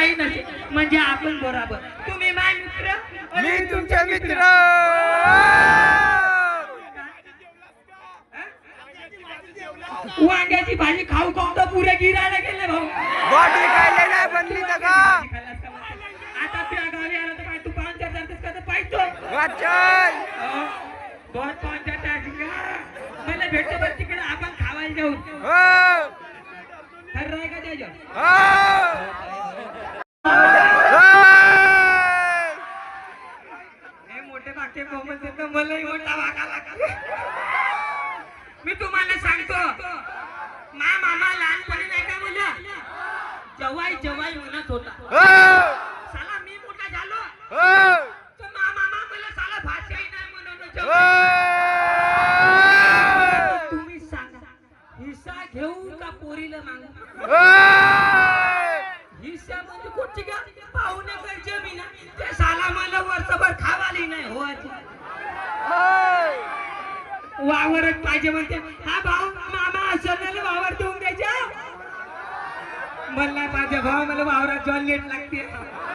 काही नसेल म्हणजे आपण बरोबर. तुम्ही माझे मित्र, मी तुमचे मित्र. वांग्याची भाजी खाऊ खाऊ तर पुरे गिरायला गेले भाऊ. बॉडी काय नाही बनली तर का आता त्या गावी आला तर काय तू 5,000 जातेस का तर पाहिजे वाचन. दोन 5,000 टाकी का मला भेटते बस तिकडे आपण खावायला जाऊ. हो खरं आहे का त्याच्या? हे मोठे बाके कोमल देतो मलाही मोठा वाका वाका. मी तुम्हाला सांगतो मामा लहानपणी नाही का मुलं जवाई जवाई म्हणत होता. साला मी मोठा झालो तर मामा मला साला भाषाही नाही म्हणत. तुम्ही सांगा हिस्सा घेऊ का पोरीला मागू? हिस्सा म्हणजे कुठची का पाहुणे काही जमीन ते साला मला वर्षभर खावाली नाही हो. वावरच पाहिजे म्हणते. हा भाऊ मामा असं वावर देऊन द्यायच्या मला माझ्या भाऊ मला वावरात जॉन लेट लागते.